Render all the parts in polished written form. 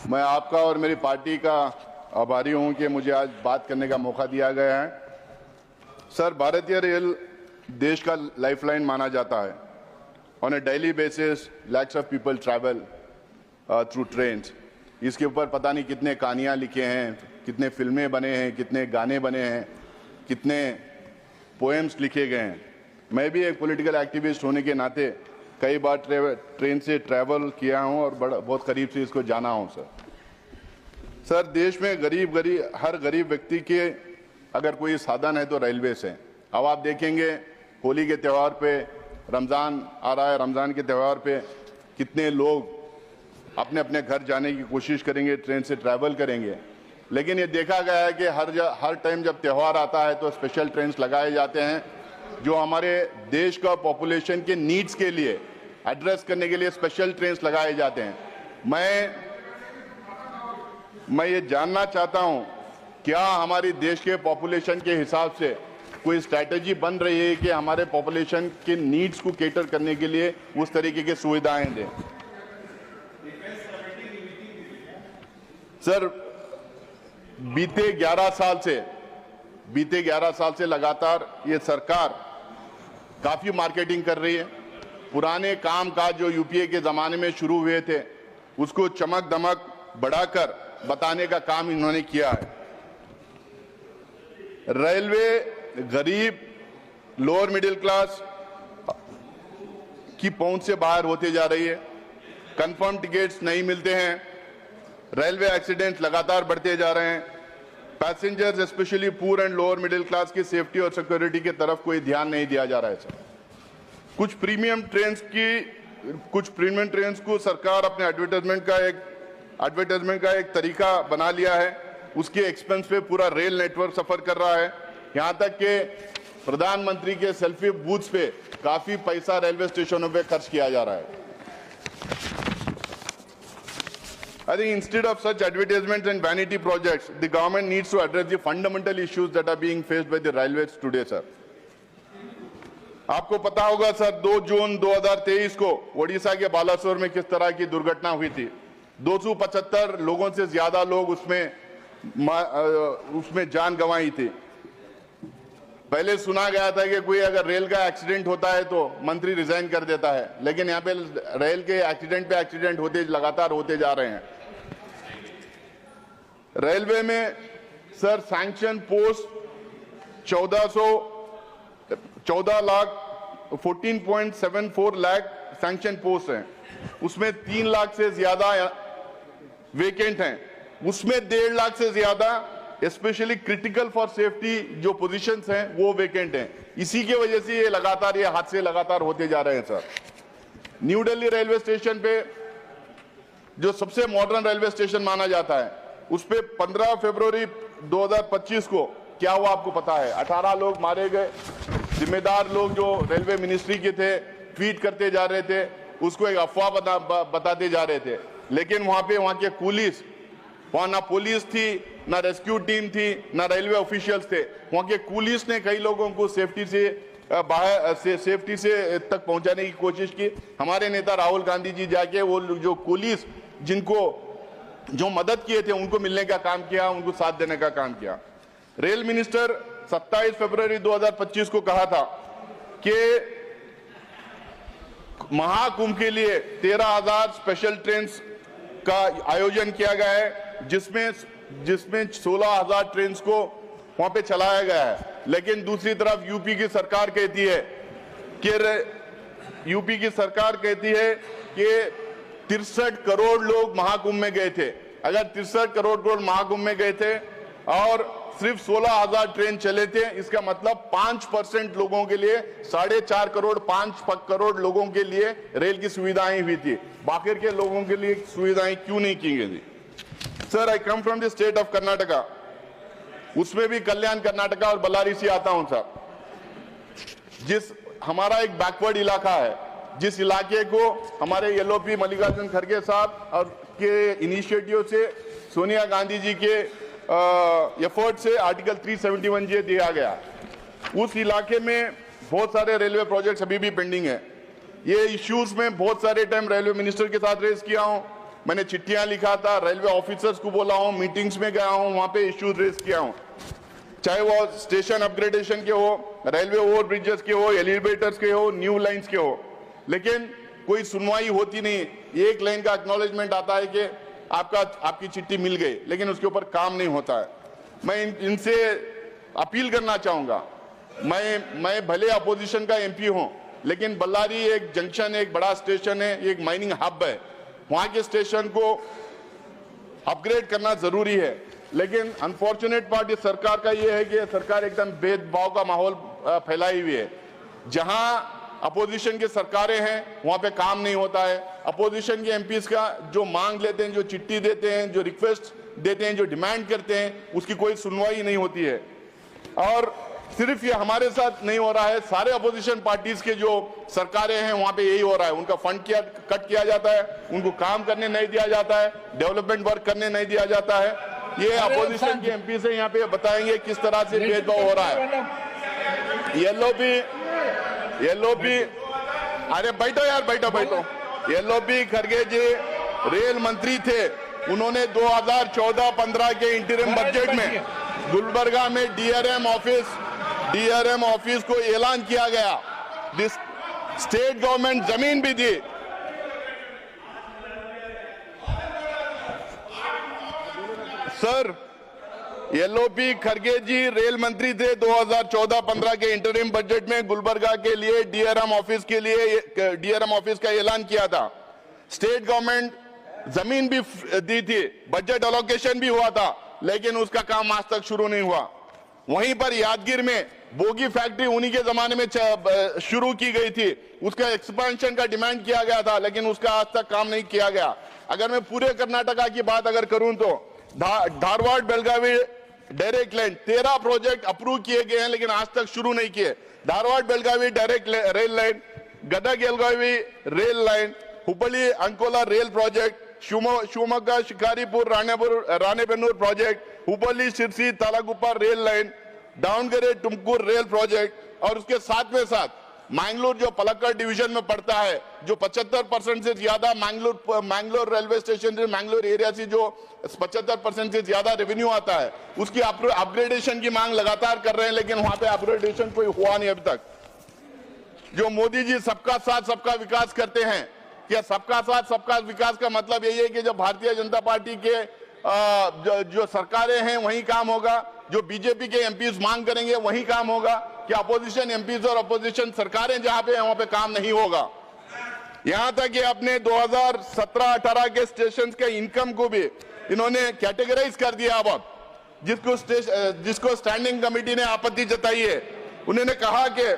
मैं आपका और मेरी पार्टी का आभारी हूं कि मुझे आज बात करने का मौका दिया गया है। सर, भारतीय रेल देश का लाइफलाइन माना जाता है। On A daily basis lakhs of people travel through trains. इसके ऊपर पता नहीं कितने कहानियाँ लिखे हैं, कितने फिल्में बने हैं, कितने गाने बने हैं, कितने पोएम्स लिखे गए हैं। मैं भी एक पॉलिटिकल एक्टिविस्ट होने के नाते कई बार ट्रेन से ट्रैवल किया हूं और बहुत करीब से इसको जाना हूं। सर, देश में हर गरीब व्यक्ति के अगर कोई साधन है तो रेलवे से। अब आप देखेंगे होली के त्यौहार पे, रमज़ान आ रहा है, रमज़ान के त्यौहार पे कितने लोग अपने अपने घर जाने की कोशिश करेंगे, ट्रेन से ट्रैवल करेंगे। लेकिन ये देखा गया है कि हर टाइम जब त्यौहार आता है तो स्पेशल ट्रेन लगाए जाते हैं जो हमारे देश का पॉपुलेशन के नीड्स के लिए एड्रेस करने के लिए स्पेशल ट्रेन्स लगाए जाते हैं। मैं ये जानना चाहता हूं, क्या हमारी देश के पॉपुलेशन के हिसाब से कोई स्ट्रैटेजी बन रही है कि हमारे पॉपुलेशन के नीड्स को कैटर करने के लिए उस तरीके की सुविधाएं दें? सर, बीते 11 साल से लगातार ये सरकार काफी मार्केटिंग कर रही है। पुराने काम काज जो यूपीए के जमाने में शुरू हुए थे उसको चमक दमक बढ़ाकर बताने का काम इन्होंने किया है। रेलवे गरीब लोअर मिडिल क्लास की पहुंच से बाहर होते जा रही है। कंफर्म टिकट्स नहीं मिलते हैं। रेलवे एक्सीडेंट्स लगातार बढ़ते जा रहे हैं। Passengers specially poor and lower middle class की सेफ्टी और सिक्योरिटी की तरफ कोई ध्यान नहीं दिया जा रहा है। सर, कुछ प्रीमियम ट्रेन्स को सरकार अपने एडवर्टाइजमेंट का एक तरीका बना लिया है। उसके एक्सपेंस पे पूरा रेल नेटवर्क सफर कर रहा है। यहां तक कि प्रधानमंत्री के सेल्फी बूथ्स पे काफी पैसा रेलवे स्टेशनों पे खर्च किया जा रहा है। I think instead of such advertisements and vanity projects, the government needs to address the fundamental issues that are being faced by the railways today, sir. आपको पता होगा सर, 2 जून 2023 को ओडिशा के बालासोर में किस तरह की दुर्घटना हुई थी। 275 लोगों से ज्यादा लोग उसमें जान गंवाई थी। पहले सुना गया था कि कोई अगर रेल का एक्सीडेंट होता है तो मंत्री रिजाइन कर देता है, लेकिन यहाँ पे रेल के एक्सीडेंट लगातार होते जा रहे हैं। रेलवे में sir sanction post 14.74 lakh sanction post हैं। उसमें 3 लाख से ज्यादा वेकेंट हैं। उसमें 1.5 लाख से ज्यादा स्पेशली क्रिटिकल फॉर सेफ्टी जो पोजीशंस हैं वो वेकेंट हैं। इसी की वजह से ये हादसे लगातार होते जा रहे हैं। Sir, new Delhi railway station पे जो सबसे मॉडर्न रेलवे स्टेशन माना जाता है, उस पे 15 फरवरी 2025 को क्या हुआ आपको पता है? 18 लोग मारे गए। जिम्मेदार लोग जो रेलवे मिनिस्ट्री के थे ट्वीट करते जा रहे थे, उसको एक अफवाह बताते जा रहे थे। लेकिन वहां के पुलिस, वहां ना पुलिस थी, ना रेस्क्यू टीम थी, ना रेलवे ऑफिशियल्स थे। वहां के पुलिस ने कई लोगों को सेफ्टी से तक पहुंचाने की कोशिश की। हमारे नेता राहुल गांधी जी जाके वो जो पुलिस जो मदद किए थे उनको मिलने का काम किया, उनको साथ देने का काम किया। रेल मिनिस्टर 27 फरवरी 2025 को कहा था कि महाकुंभ के लिए 13,000 स्पेशल ट्रेन का आयोजन किया गया है, जिसमें 16,000 ट्रेन को वहां पे चलाया गया है। लेकिन दूसरी तरफ यूपी की सरकार कहती है कि 63 करोड़ लोग महाकुंभ में गए थे। अगर 63 करोड़ महाकुंभ में गए थे और सिर्फ 16,000 ट्रेन चले थे, इसका मतलब 5% लोगों के लिए, 4.5 करोड़ 5 करोड़ लोगों के लिए रेल की सुविधाएं हुई थी। बाकी के लोगों के लिए सुविधाएं क्यों नहीं की गई थी? Sir, I come from the state of Karnataka. उसमें भी कल्याण कर्नाटका और बल्लारी से आता हूं सर। हमारा एक बैकवर्ड इलाका है, जिस इलाके को हमारे एलओपी मल्लिकार्जुन खड़गे साहब और के इनिशिएटिव से, सोनिया गांधी जी के एफर्ट से आर्टिकल 371 दिया गया। उस इलाके में बहुत सारे रेलवे प्रोजेक्ट्स अभी भी पेंडिंग है। ये इश्यूज में बहुत सारे टाइम रेलवे मिनिस्टर के साथ रेज किया हूं। मैंने चिट्ठियां लिखा था, रेलवे ऑफिसर्स को बोला हूं, मीटिंग्स में गया हूं, वहां पे इश्यूज रेज किया हूं, चाहे वो स्टेशन अपग्रेडेशन के हो, रेलवे ओवर ब्रिजेस के हो, एलिवेटर्स के हो, न्यू लाइंस के हो, लेकिन कोई सुनवाई होती नहीं। एक लाइन का एक्नॉलेजमेंट आता है कि आपकी चिट्ठी मिल गई, लेकिन उसके ऊपर काम नहीं होता है। मैं इनसे अपील करना चाहूंगा, मैं भले अपोजिशन का एमपी हूं, लेकिन बल्लारी एक जंक्शन है, एक बड़ा स्टेशन है, एक माइनिंग हब है, वहां के स्टेशन को अपग्रेड करना जरूरी है। लेकिन अनफॉर्चुनेट पार्ट इस सरकार का यह है कि सरकार एकदम भेदभाव का माहौल फैलाई हुई है। जहां अपोजिशन की सरकारें हैं वहां पे काम नहीं होता है। अपोजिशन के एमपीज का जो मांग लेते हैं, जो चिट्ठी देते हैं, जो रिक्वेस्ट देते हैं, जो डिमांड करते हैं, उसकी कोई सुनवाई नहीं होती है। और सिर्फ ये हमारे साथ नहीं हो रहा है, सारे अपोजिशन पार्टीज के जो सरकारें हैं वहां पे यही हो रहा है। उनका फंड कट किया जाता है, उनको काम करने नहीं दिया जाता है, डेवलपमेंट वर्क करने नहीं दिया जाता है। ये अपोजिशन के एमपी से यहाँ पे बताएंगे किस तरह से भेदभाव हो रहा है। येलो भी अरे बैठो यार, बैठो। येलो भी खड़गे जी रेल मंत्री थे, उन्होंने 2014-15 के इंटरिम बजट में गुलबर्गा में डीआरएम ऑफिस को ऐलान किया गया। स्टेट गवर्नमेंट जमीन भी दी। सर, येलोपी खड़गे जी रेल मंत्री थे 2014-15 के इंटरिम बजट में गुलबर्गा के लिए डीआरएम ऑफिस का ऐलान किया था। स्टेट गवर्नमेंट जमीन भी दी थी, बजट अलोकेशन भी हुआ था, लेकिन उसका काम आज तक शुरू नहीं हुआ। वहीं पर यादगीर में बोगी फैक्ट्री उन्हीं के जमाने में शुरू की गई थी, उसका एक्सपेंशन का डिमांड किया गया था, लेकिन उसका आज तक काम नहीं किया गया। अगर मैं पूरे कर्नाटका की बात अगर करूं तो Dharwad Belagavi direct line 13 project approve किए गए हैं, लेकिन आज तक शुरू नहीं किए। Dharwad Belagavi direct rail line, Gadag Belagavi rail line, Hubli Ankola rail project, Shivamogga Shikaripur Ranebennur project, Hubli Sirsi Talaguppa rail line, Davangere Tumkur rail project, और उसके साथ में साथ मैंगलोर जो पलक्कड़ डिवीजन में पड़ता है, जो 75% से ज्यादा मैंगलोर रेलवे स्टेशन से, मैंगलोर एरिया से जो 75% से ज्यादा रेवेन्यू आता है, उसकी अपग्रेडेशन की मांग लगातार कर रहे हैं, लेकिन वहां पे अपग्रेडेशन कोई हुआ नहीं अभी तक। जो मोदी जी सबका साथ सबका विकास करते हैं, क्या सबका साथ सबका विकास का मतलब यही है कि जब भारतीय जनता पार्टी के जो सरकारें हैं वही काम होगा, जो बीजेपी के एमपीज मांग करेंगे वही काम होगा? क्या अपोजिशन एमपीज और अपोजिशन सरकारें जहां पे वहां पे काम नहीं होगा? यहां तक कि अपने 2017-18 के स्टेशन के इनकम को भी इन्होंने कैटेगराइज कर दिया। अब जिसको स्टैंडिंग कमेटी ने आपत्ति जताई है, उन्होंने कहा कि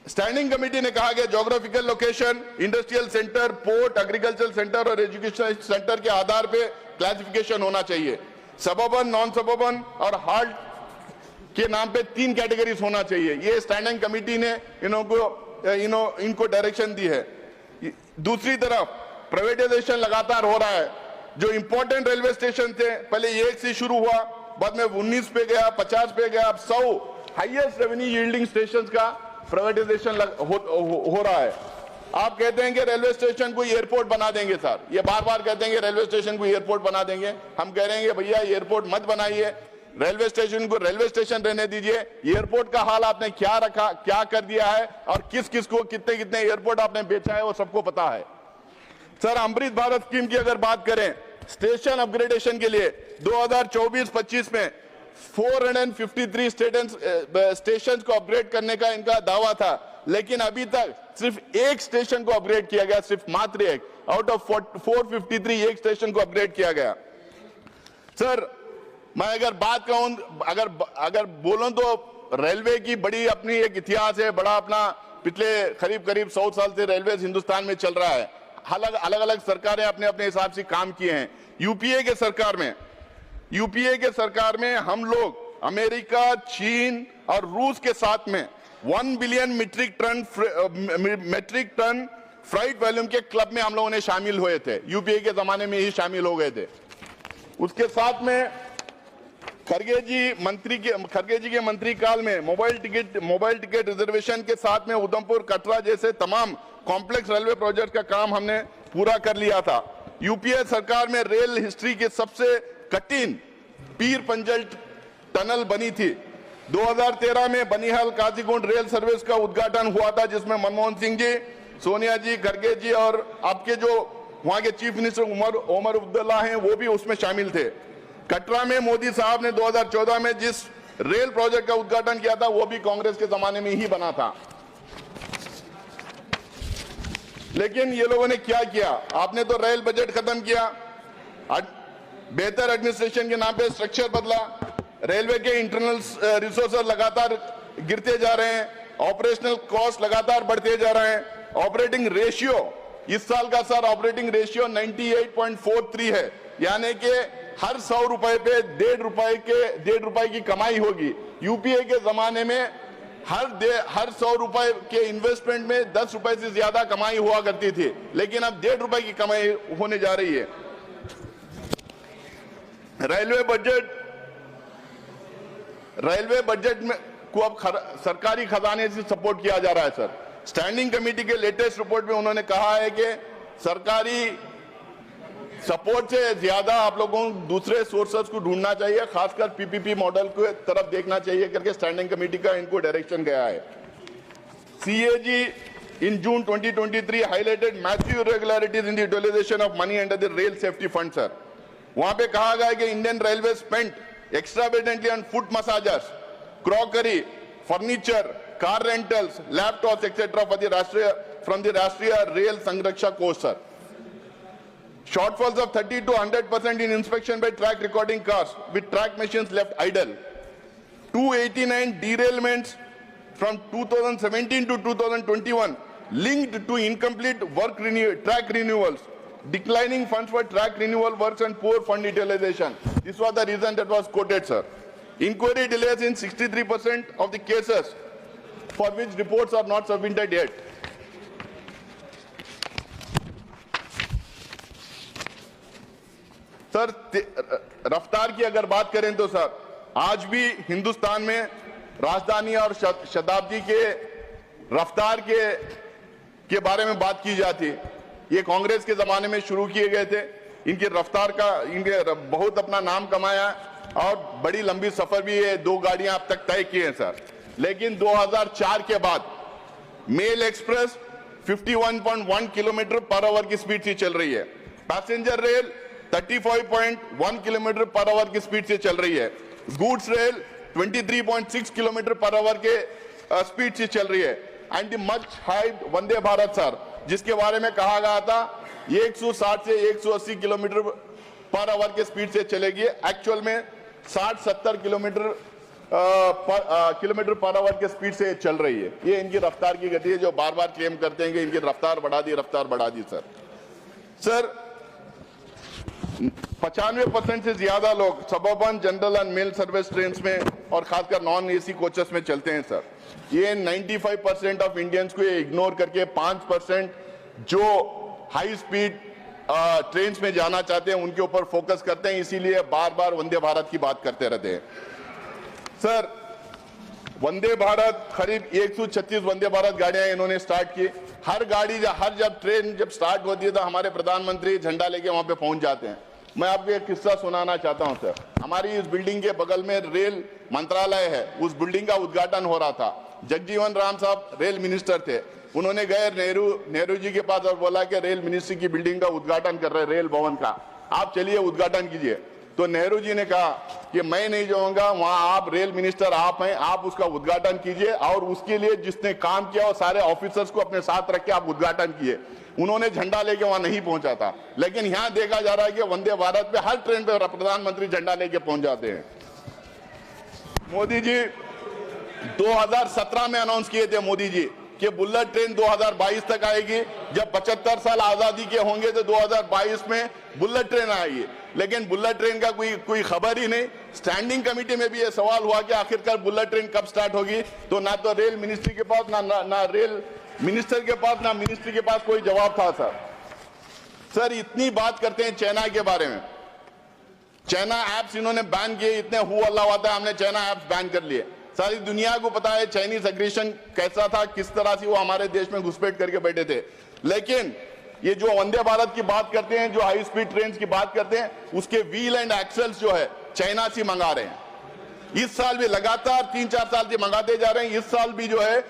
स्टैंडिंग कमेटी ने कहा कि geographical location, industrial centre, port, agriculture centre और एजुकेशन सेंटर के आधार पे क्लासिफिकेशन होना चाहिए। सबर्बन, नॉन सबर्बन और हार्ड के नाम पे 3 कैटेगरीज होना चाहिए। ये स्टैंडिंग कमेटी ने इनको डायरेक्शन दी है। दूसरी तरफ प्राइवेटाइजेशन लगातार हो रहा है। जो इंपॉर्टेंट रेलवे स्टेशन थे, पहले 1 से शुरू हुआ, बाद में 19 पे गया, 50 पे गया, अब 100 हाईएस्ट रेवेन्यू यील्डिंग स्टेशन का प्राइवेटाइजेशन हो रहा है। आप कहते हैं कि रेलवे स्टेशन को एयरपोर्ट बना देंगे। सर, ये बार बार कहते हैं कि रेलवे स्टेशन को एयरपोर्ट बना देंगे। हम कह रहे हैं भैया एयरपोर्ट मत बनाइए, रेलवे स्टेशन को रेलवे स्टेशन रहने दीजिए। एयरपोर्ट का हाल आपने क्या रखा, क्या कर दिया है, और किस किस को कितने कितने एयरपोर्ट आपने बेचा है, वो सबको पता है। सर, अमृत भारत स्कीम की अगर बात करें, स्टेशन अपग्रेडेशन के लिए 2024-25 में 453 स्टेशन को अपग्रेड करने का इनका दावा था, लेकिन अभी तक सिर्फ एक स्टेशन को अपग्रेड किया गया, सिर्फ मात्र एक। आउट ऑफ 453 एक स्टेशन को अपग्रेड किया गया। सर, मैं अगर बात कहूं, अगर बोलूं तो रेलवे की बड़ी अपनी एक इतिहास है, बड़ा अपना पिछले करीब 100 साल से रेलवे हिंदुस्तान में चल रहा है। अलग अलग सरकारें अपने अपने हिसाब से काम किए हैं। यूपीए के सरकार में हम लोग अमेरिका, चीन और रूस के साथ में 1 billion metric ton freight volume के क्लब में हम लोगों ने शामिल हुए थे। यूपीए के जमाने में ही शामिल हो गए थे। उसके साथ में खड़गे जी के मंत्री काल में मोबाइल टिकट रिजर्वेशन के साथ में उधमपुर, कटरा जैसे तमाम कॉम्प्लेक्स रेलवे प्रोजेक्ट का काम हमने पूरा कर लिया था। यूपीए सरकार में रेल हिस्ट्री के सबसे कठिन पीर पंजल टनल बनी थी। 2013 में बनिहाल काजीगुंड रेल सर्विस का उद्घाटन हुआ था, जिसमें मनमोहन सिंह जी, सोनिया जी, खड़गे जी और आपके जो वहां के चीफ मिनिस्टर ओमर अब्दुल्ला हैं वो भी उसमें शामिल थे। कटरा में मोदी साहब ने 2014 में जिस रेल प्रोजेक्ट का उद्घाटन किया था वो भी कांग्रेस के जमाने में ही बना था। लेकिन ये लोगों ने क्या किया, आपने तो रेल बजट खत्म किया, बेहतर एडमिनिस्ट्रेशन के नाम पे स्ट्रक्चर बदला, रेलवे के इंटरनल रिसोर्सेज लगातार गिरते जा रहे हैं, ऑपरेशनल कॉस्ट लगातार बढ़ते जा रहे हैं। ऑपरेटिंग रेशियो इस साल का सर ऑपरेटिंग रेशियो 98.43 है, यानी कि हर 100 रुपए पे 1.5 रुपए की कमाई होगी। यूपीए के जमाने में हर 100 रुपए के इन्वेस्टमेंट में 10 रुपए से ज्यादा कमाई हुआ करती थी, लेकिन अब 1.5 रुपए की कमाई होने जा रही है। रेलवे बजट में को अब सरकारी खजाने से सपोर्ट किया जा रहा है सर। स्टैंडिंग कमेटी के लेटेस्ट रिपोर्ट में उन्होंने कहा है कि सरकारी सपोर्ट से ज्यादा आप लोगों को दूसरे सोर्सेस को ढूंढना चाहिए, खासकर पीपीपी मॉडल को तरफ देखना चाहिए करके स्टैंडिंग कमेटी का इनको डायरेक्शन गया है। CAG in June 2023 highlighted massive irregularities in the utilisation of money under the rail safety fund sir. वहां पे कहा गया कि Indian railway spent extravagantly on foot massagers, crockery, furniture, car rentals, laptops etcetera from the Rashtriya Rail Sanraksha Kosh sir. Shortfalls of 30 to 100% in inspection by track recording cars with track machines left idle. 289 derailments from 2017 to 2021 linked to incomplete track renewals, declining funds for track renewal works and poor fund utilization. This was the reason that was quoted, sir. Inquiry delays in 63% of the cases for which reports are not submitted yet. Sir रफ्तार की अगर बात करें तो sir आज भी हिंदुस्तान में राजधानी और शताब्दी के रफ्तार के बारे में बात की जाती है। ये कांग्रेस के जमाने में शुरू किए गए थे। इनकी रफ्तार का इनके बहुत अपना नाम कमाया और बड़ी लंबी सफर भी ये 2 गाड़ियां अब तक तय की हैं सर। लेकिन 2004 के बाद mail express 51.1 kilometre per hour की स्पीड से चल रही है, passenger rail 35.1 kilometre per hour की स्पीड से चल रही है, goods rail 23.6 kilometre per hour के स्पीड से चल रही है। And the much hyped Vande Bharat sir, जिसके बारे में कहा गया था ये 160 से 180 किलोमीटर पर आवर के स्पीड से चलेगी, एक्चुअल में 60-70 किलोमीटर पर आवर के स्पीड से चल रही है। ये इनकी रफ्तार की गति है, जो बार बार क्लेम करते हैं कि इनकी रफ्तार बढ़ा दी सर 95% से ज्यादा लोग suburban, general and mail service train में और खासकर नॉन एसी कोचेस में चलते हैं सर। ये 95% ऑफ इंडियंस को ये इग्नोर करके 5% जो हाई स्पीड ट्रेन में जाना चाहते हैं उनके ऊपर फोकस करते हैं, इसीलिए बार बार वंदे भारत की बात करते रहते हैं सर। वंदे भारत करीब 136 वंदे भारत गाड़ियां इन्होंने स्टार्ट की। हर गाड़ी जब ट्रेन स्टार्ट होती है तो हमारे प्रधानमंत्री झंडा लेके वहां पे पहुंच जाते हैं। मैं आपको एक किस्सा सुनाना चाहता हूं सर। हमारी इस बिल्डिंग के बगल में रेल मंत्रालय है, उस बिल्डिंग का उद्घाटन हो रहा था। जगजीवन राम साहब रेल मिनिस्टर थे, उन्होंने गए नेहरू जी के पास और बोला कि रेल मिनिस्ट्री की बिल्डिंग का उद्घाटन कर रहे हैं, रेल भवन का, आप चलिए उद्घाटन कीजिए। तो नेहरू जी ने कहा कि मैं नहीं जाऊंगा, वहां आप रेल मिनिस्टर आप हैं, आप उसका उद्घाटन कीजिए और उसके लिए जिसने काम किया और सारे ऑफिसर्स को अपने साथ रख के आप उद्घाटन किए। उन्होंने झंडा लेके वहां नहीं पहुंचा था, लेकिन यहां देखा जा रहा है कि वंदे भारत पे हर ट्रेन पे प्रधानमंत्री झंडा लेके पहुंच जाते हैं। मोदी जी 2017 में अनाउंस किए थे मोदी जी कि बुलेट ट्रेन 2022 तक आएगी। जब 75 साल आजादी के होंगे तो 2022 में बुलेट ट्रेन आएगी, लेकिन बुलेट ट्रेन का कोई खबर ही नहीं। स्टैंडिंग कमेटी में भी ये सवाल हुआ कि आखिरकार बुलेट ट्रेन कब स्टार्ट होगी, तो ना तो रेल मिनिस्ट्री के पास ना रेल मिनिस्टर के पास ना मिनिस्ट्री के पास कोई जवाब था सर। इतनी बात करते हैं चाइना के बारे में, चाइना ऐप्स इन्होंने बैन किए, इतने हु अल्लाह वाता हमने चाइना ऐप्स बैन कर लिए। सारी दुनिया को पता है चाइनीज एग्रेशन कैसा था, किस तरह से वो हमारे देश में घुसपैठ करके बैठे थे। लेकिन ये जो वंदे भारत की बात करते हैं, जो हाई स्पीड ट्रेन की बात करते हैं, उसके व्हील एंड एक्सेल्स जो है चाइना से मंगा रहे हैं। इस साल भी लगातार 3-4 साल से मंगाते जा रहे हैं। इस साल भी जो है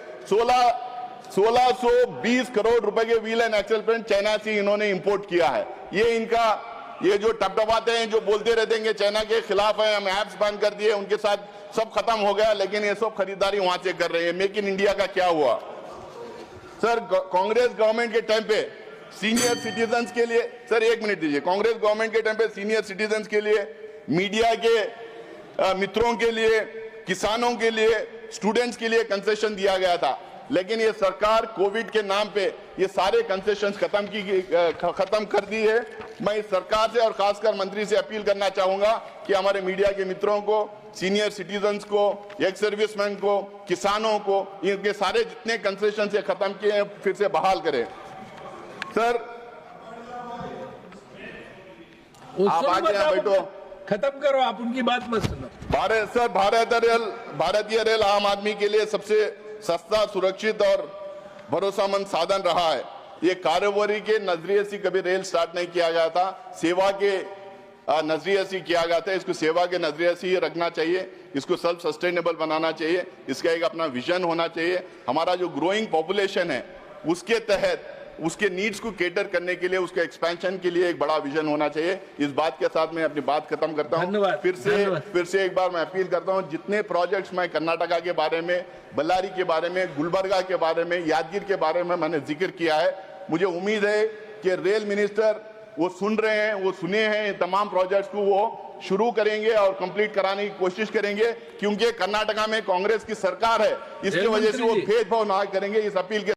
1620 करोड़ रुपए के wheel and axle paint China से इन्होंने इंपोर्ट किया है। ये जो टपटपाते हैं, जो बोलते रहते हैं चाइना के खिलाफ है, हम ऐप्स बंद कर दिए, उनके साथ सब खत्म हो गया, लेकिन ये सब खरीदारी वहां से कर रहे हैं। मेक इन इंडिया का क्या हुआ? सर, कांग्रेस गवर्नमेंट के टाइम पे सीनियर सिटीजन्स के लिए, सर 1 मिनट दीजिए, कांग्रेस गवर्नमेंट के टाइम पे सीनियर सिटीजन्स के लिए, मीडिया के मित्रों के लिए, किसानों के लिए, स्टूडेंट्स के लिए कंसेशन दिया गया था। लेकिन ये सरकार कोविड के नाम पे ये सारे कंसेशंस खत्म कर दी है। मैं इस सरकार से और खासकर मंत्री से अपील करना चाहूंगा कि हमारे मीडिया के मित्रों को, सीनियर सिटीजन्स को, एक्स सर्विसमैन को, किसानों को, इनके सारे जितने कंसेशन से खत्म किए हैं फिर से बहाल करें। सर आप आगे यहाँ बैठो, खत्म करो, आप उनकी बात मत सुनो। भारतीय रेल आम आदमी के लिए सबसे सस्ता, सुरक्षित और भरोसेमंद साधन रहा है। ये कारोबारी के नजरिए से कभी रेल स्टार्ट नहीं किया गया था, सेवा के नजरिए से किया गया था। इसको सेवा के नजरिए से ही रखना चाहिए, इसको सेल्फ सस्टेनेबल बनाना चाहिए, इसका एक अपना विजन होना चाहिए। हमारा जो ग्रोइंग पॉपुलेशन है उसके तहत उसके नीड्स को केटर करने के लिए, उसके एक्सपेंशन के लिए एक बड़ा विजन होना चाहिए। इस बात के साथ मैं अपनी बात खत्म करता हूं। फिर से एक बार मैं अपील करता हूं, जितने प्रोजेक्ट्स मैं कर्नाटका के बारे में, बल्लारी के बारे में, गुलबर्गा के बारे में, यादगीर के बारे में मैंने जिक्र किया है, मुझे उम्मीद है कि रेल मिनिस्टर वो सुन रहे हैं, वो सुने हैं, तमाम प्रोजेक्ट्स को वो शुरू करेंगे और कंप्लीट कराने की कोशिश करेंगे, क्योंकि कर्नाटका में कांग्रेस की सरकार है, इसकी वजह से वो भेदभाव ना करेंगे। इस अपील के